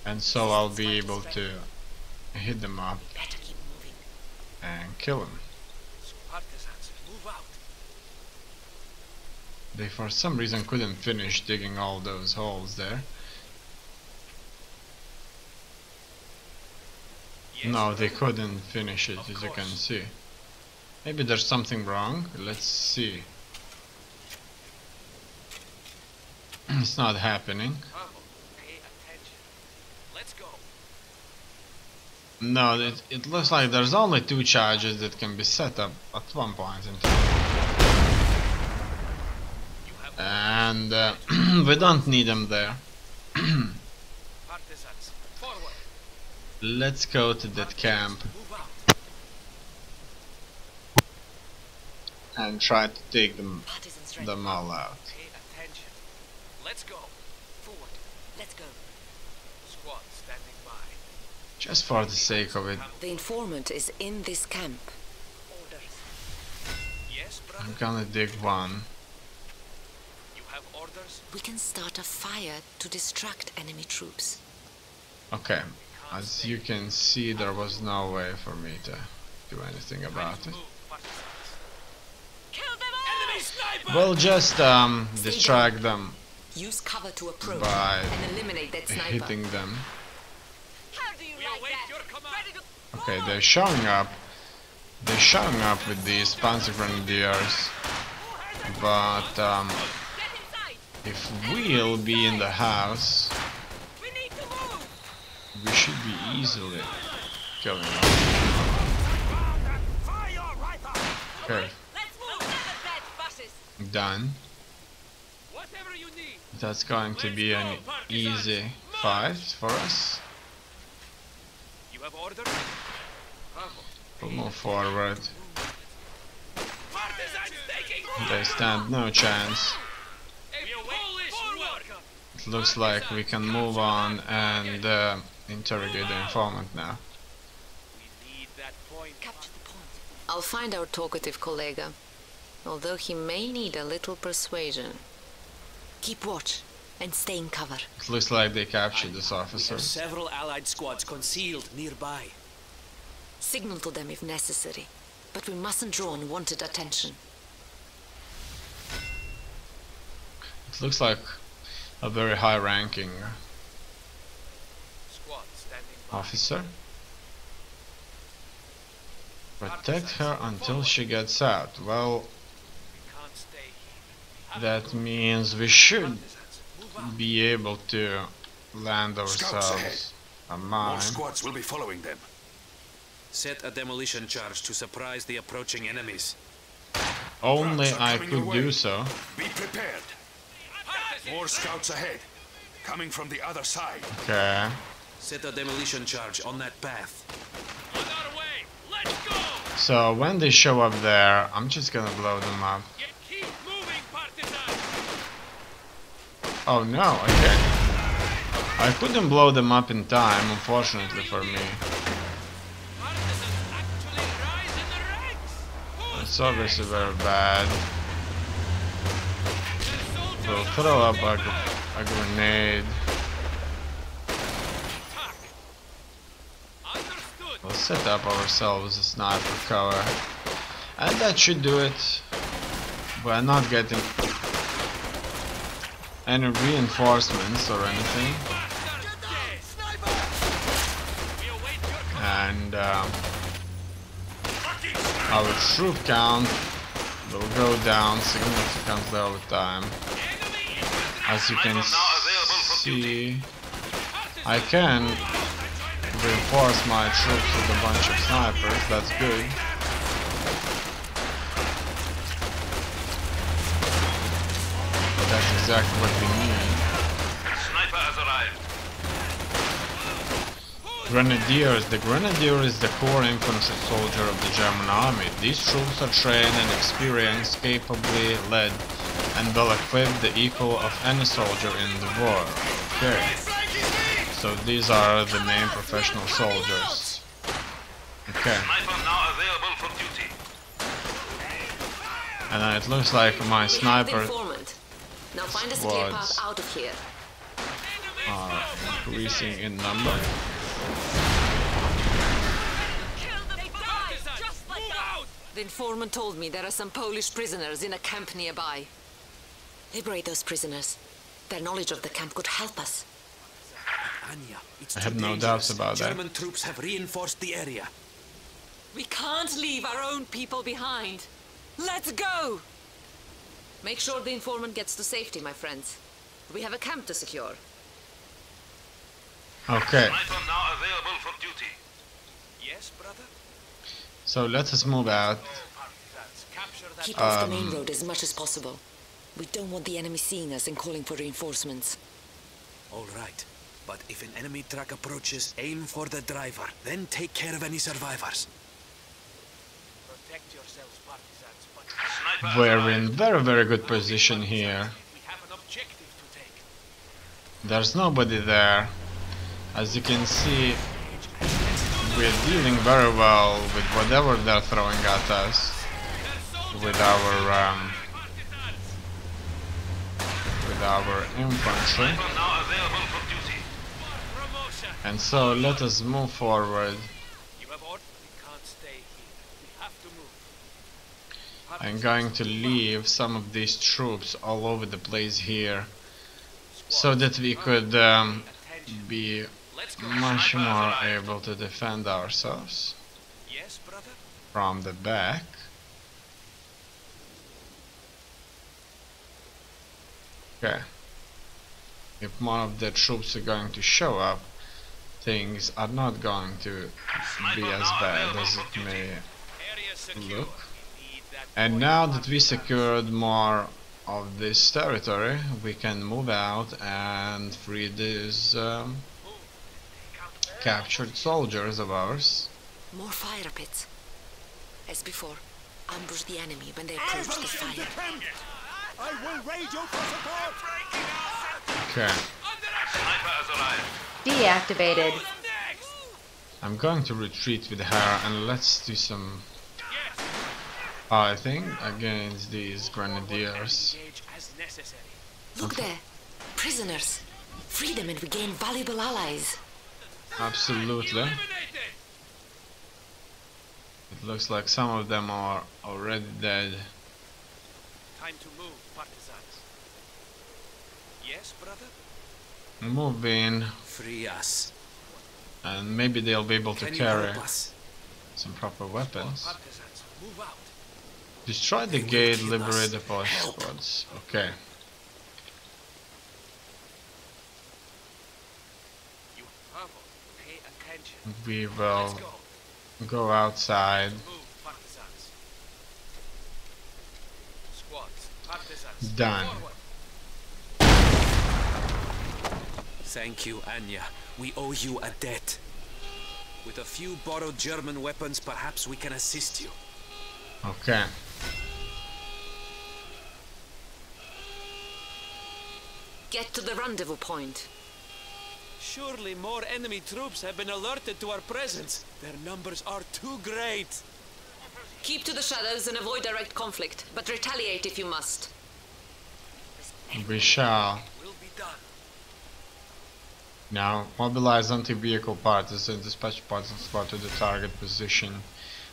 and so I'll be able to hit them up and kill them. They for some reason couldn't finish digging all those holes there. No, they couldn't finish it, as you can see. Maybe there's something wrong. Let's see. It's not happening. No, it looks like there's only 2 charges that can be set up at one point in time. And we don't need them there. Let's go to that camp and try to take them all out. Let's go. Forward. Let's go. Squad standing by. Just for the sake of it. The informant is in this camp. Orders. Yes, brother. I'm gonna dig one. You have orders? We can start a fire to distract enemy troops. Okay, as you can see, there was no way for me to do anything about it. Kill them all! Enemy sniper! We'll just distract them Use cover to approach by and eliminate that sniper. hitting them. How do you like that? Your command. Okay, they're showing up. They're showing up with these panzer grenadiers, but if we'll be in the house, We need to move. we should be easily killing them. Okay, Let's move. That buses. done. Whatever you need. That's going to be an easy fight for us. You have orders? We'll move forward. Partisans taking They stand no chance. a Polish worker. It looks like we can move on and interrogate the informant now. We need that point. Capture the point. I'll find our talkative colleague, although he may need a little persuasion. Keep watch and stay in cover. It looks like they captured this We have officer. several allied squads concealed nearby. Signal to them if necessary, but we mustn't draw unwanted attention. It looks like a very high-ranking Squad standing by. officer. Protect her until she gets out. Well, We can't stay here. that means we should Partisans, move out. be able to land ourselves a More mine. squads will be following them. Set a demolition charge to surprise the approaching enemies. Only Trucks are I coming could your do way. so. Be prepared. More scouts ahead. Coming from the other side. Okay. Set a demolition charge on that path. On our way. Let's go. So when they show up there, I'm just gonna blow them up. Keep moving, partisans. Oh no, I can't. I couldn't blow them up in time, unfortunately for me. Partisans actually rise in the ranks. It's obviously very bad. We'll throw up a grenade. Attack. Understood. We'll set up ourselves a sniper cover. And that should do it. We're not getting any reinforcements or anything. We await your command. And our troop count will go down significantly over time. Enemy infantry. As you can see, I can reinforce my troops with a bunch of snipers. That's good. That's exactly what we need. Sniper has arrived. Grenadiers. The Grenadier is the core infantry soldier of the German army. These troops are trained and experienced, capably led, and well equipped, the equal of any soldier in the war. Okay. So these are the main professional soldiers. Okay. Sniper now available for duty. And it looks like my The sniper informant. Now find us a clear path squads out of here. are increasing in number. The informant told me there are some Polish prisoners in a camp nearby. Liberate those prisoners. Their knowledge of the camp could help us. Anya, it's I too have no dangerous. doubts about that. German troops have reinforced the area. We can't leave our own people behind. Let's go! Make sure the informant gets to safety, my friends. We have a camp to secure. Okay, Sniper now available for duty. Yes, brother? so let us move out. Keep off the main road as much as possible. We don't want the enemy seeing us and calling for reinforcements. All right. But if an enemy truck approaches, aim for the driver. Then take care of any survivors. Protect yourselves, partisans, but Sniper We're in very good position here. we have an objective to take. There's nobody there. As you can see, we're dealing very well with whatever they're throwing at us. With our infantry. Sniper now available for duty. Promotion! And so let us move forward. You have ordered? We can't stay here. We have to move. I'm going to leave some of these troops all over the place here, so that we could be Let's go. much more able to defend ourselves Yes, brother? from the back. Okay. If one of the troops are going to show up, things are not going to be as bad as it may Area secure. look. We need that And now that we secured more of this territory, we can move out and free these captured soldiers of ours. More fire pits. As before, ambush the enemy when they approach the fire. I will radio for support. Okay, Sniper has arrived. Deactivated. I'm going to retreat with her and let's do some fighting against these grenadiers. engage as necessary. Look there! Prisoners! Free them and we gain valuable allies. Absolutely. Eliminated! It looks like some of them are already dead. Time to move, partisans. Yes, brother? Move in, Free us. and maybe they'll be able to Can you carry help us? some proper weapons. Partisans, move out. Destroy the will gate, kill liberate us. the Polish Help. squads. Okay. You Bravo, pay attention. We Let's will go. go outside. Move, partisans. Squads, partisans. Done. Forward. Thank you, Anya. We owe you a debt. With a few borrowed German weapons, perhaps we can assist you. Okay. Get to the rendezvous point. Surely more enemy troops have been alerted to our presence. Their numbers are too great. Keep to the shadows and avoid direct conflict, but retaliate if you must. We shall. Will be done. Now, mobilize anti-vehicle partisans, dispatch partisan squad to the target position.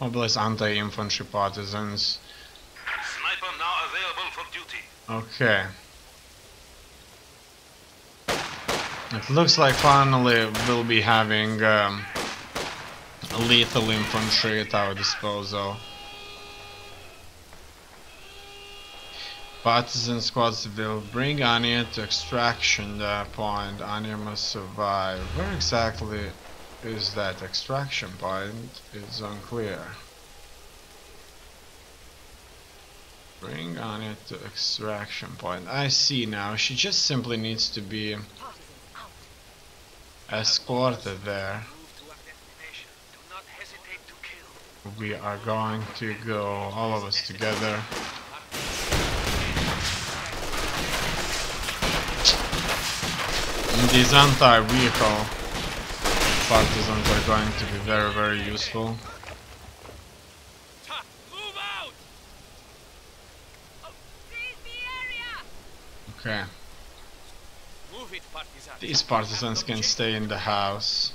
Mobilize anti-infantry partisans. Sniper now available for duty. Okay. It looks like finally we'll be having lethal infantry at our disposal. Partisan squads will bring Anya to extraction point. Anya must survive. Where exactly is that extraction point? It's unclear. Bring Anya to extraction point. I see now. She just simply needs to be escorted there. Move to our destination. Do not hesitate to kill. We are going to go, all of us together. And these anti-vehicle partisans are going to be very useful. Ta! Move out! Freeze the area! Okay. Moving. it, partisans. These partisans can stay in the house.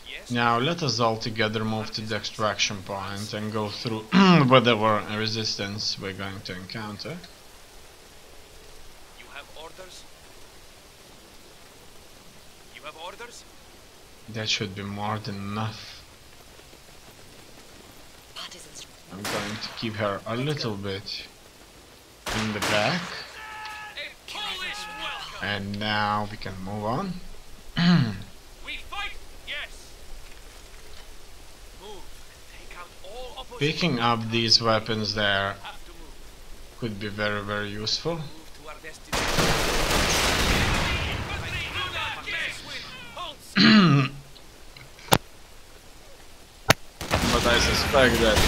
Yes? Now let us all together move to the extraction point and go through whatever resistance we're going to encounter. You have orders? You have orders? That should be more than enough. Partisans. I'm going to keep her a little bit in the back. A Polish welcome! And now we can move on. We fight! Yes! Move and take out all opposition. Picking up these weapons there Have to move. could be very useful. Move to our destination. Infantry, do not guess with pulse. But I suspect that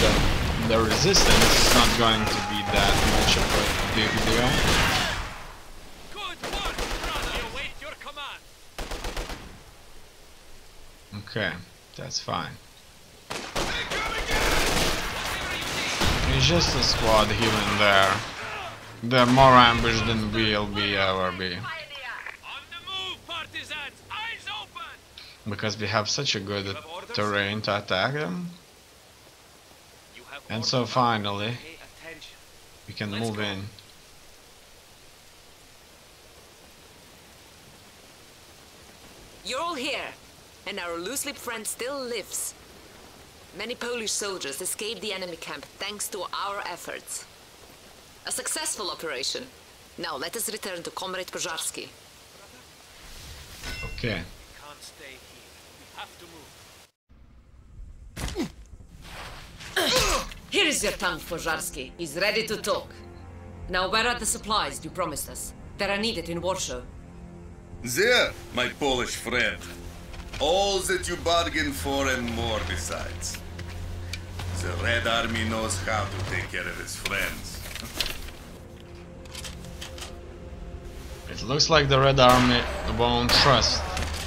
the resistance is not going to be that much of a big deal. Good work, brother! You await your command. Okay, that's fine. It's just a squad here and there. They're more ambushed than we'll be ever be. On the move, partisans! Eyes open! Because we have such a good terrain to attack them. You have And orders. so finally, Pay attention. we can Let's move go. in. You're all here, and our loose-lipped friend still lives. Many Polish soldiers escaped the enemy camp thanks to our efforts. A successful operation. Now let us return to Comrade Pożarski. Okay. Can't stay here. We have to move. Here is your tongue, Pożarski. He's ready to talk. Now where are the supplies you promised us? That are needed in Warsaw. There, my Polish friend. All that you bargained for and more besides. The Red Army knows how to take care of its friends. It looks like the Red Army won't trust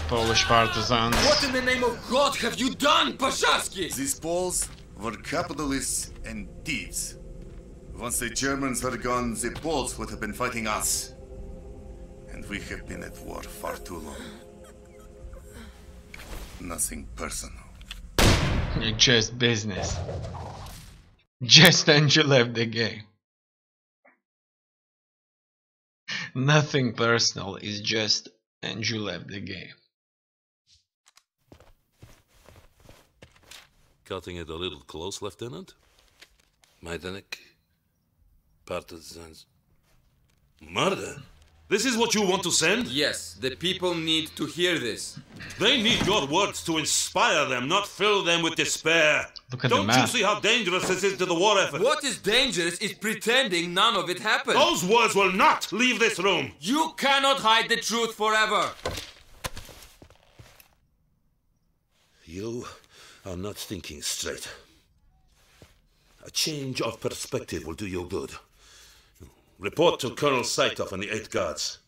Polish partisans. What in the name of God have you done, Pożarski? These Poles were capitalists and thieves. Once the Germans were gone, the Poles would have been fighting us. And we have been at war far too long. Nothing personal. It's just business. Just and you left the game. Nothing personal, is just and you left the game. Cutting it a little close, Lieutenant? Majdanek? Partisans? Murder? This is what you want to send? Yes, the people need to hear this. They need your words to inspire them, not fill them with despair. Look at the Don't you map. see how dangerous this is to the war effort? What is dangerous is pretending none of it happened. Those words will not leave this room. You cannot hide the truth forever. You are not thinking straight. A change of perspective will do you good. Report to Colonel Saitov and the 8th Guards.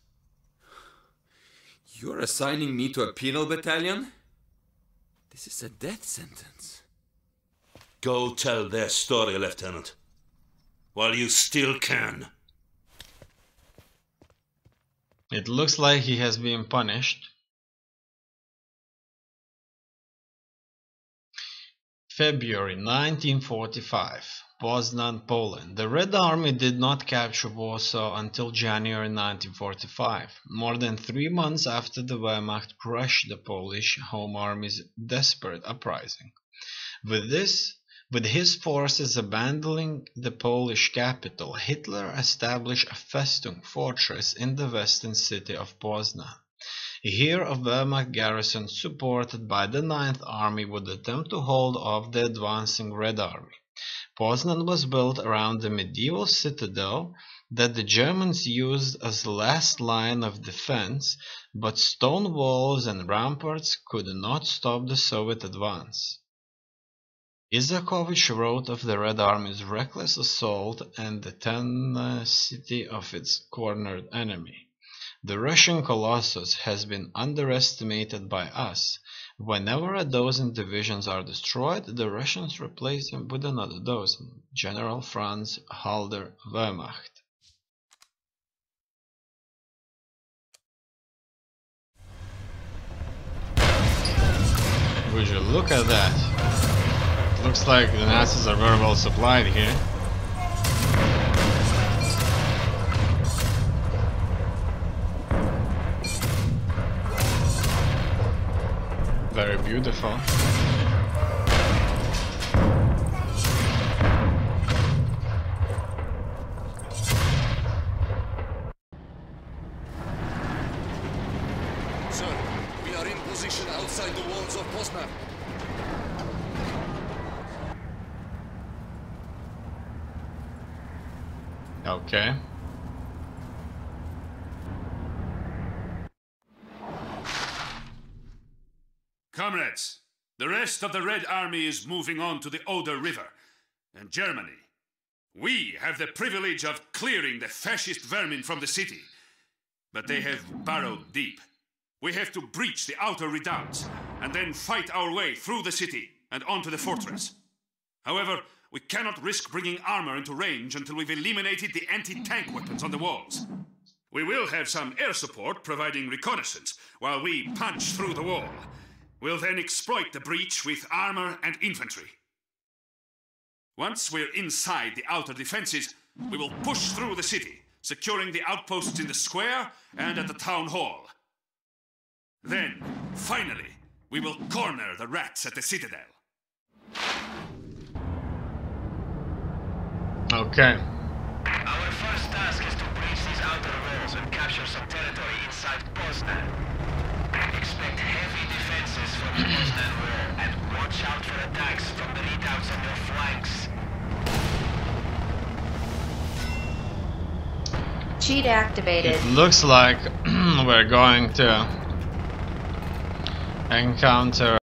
You're assigning me to a penal battalion? This is a death sentence. Go tell their story, Lieutenant. While you still can. It looks like he has been punished. February 1945, Poznan, Poland. The Red Army did not capture Warsaw until January 1945, more than 3 months after the Wehrmacht crushed the Polish Home Army's desperate uprising. With his forces abandoning the Polish capital, Hitler established a Festung fortress in the western city of Poznan. Here a Wehrmacht garrison supported by the 9th Army would attempt to hold off the advancing Red Army. Poznan was built around the medieval citadel that the Germans used as the last line of defense, but stone walls and ramparts could not stop the Soviet advance. Isakovich wrote of the Red Army's reckless assault and the tenacity of its cornered enemy. The Russian colossus has been underestimated by us. Whenever a dozen divisions are destroyed, the Russians replace them with another dozen. General Franz Halder, Wehrmacht. Would you look at that? Looks like the Nazis are very well supplied here. Very beautiful. Sir, we are in position outside the walls of Poznan. Okay. Comrades, the rest of the Red Army is moving on to the Oder River and Germany. We have the privilege of clearing the fascist vermin from the city, but they have burrowed deep. We have to breach the outer redoubts and then fight our way through the city and onto the fortress. However, we cannot risk bringing armor into range until we've eliminated the anti-tank weapons on the walls. We will have some air support providing reconnaissance while we punch through the wall. We'll then exploit the breach with armor and infantry. Once we're inside the outer defenses, we will push through the city, securing the outposts in the square and at the town hall. Then, finally, we will corner the rats at the citadel. Okay. Our first task is to breach these outer walls and capture some territory inside Poznan. Expect heavy defenses from the Poznan wall and watch out for attacks from the redoubts on your flanks. Cheat activated. It looks like we're going to encounter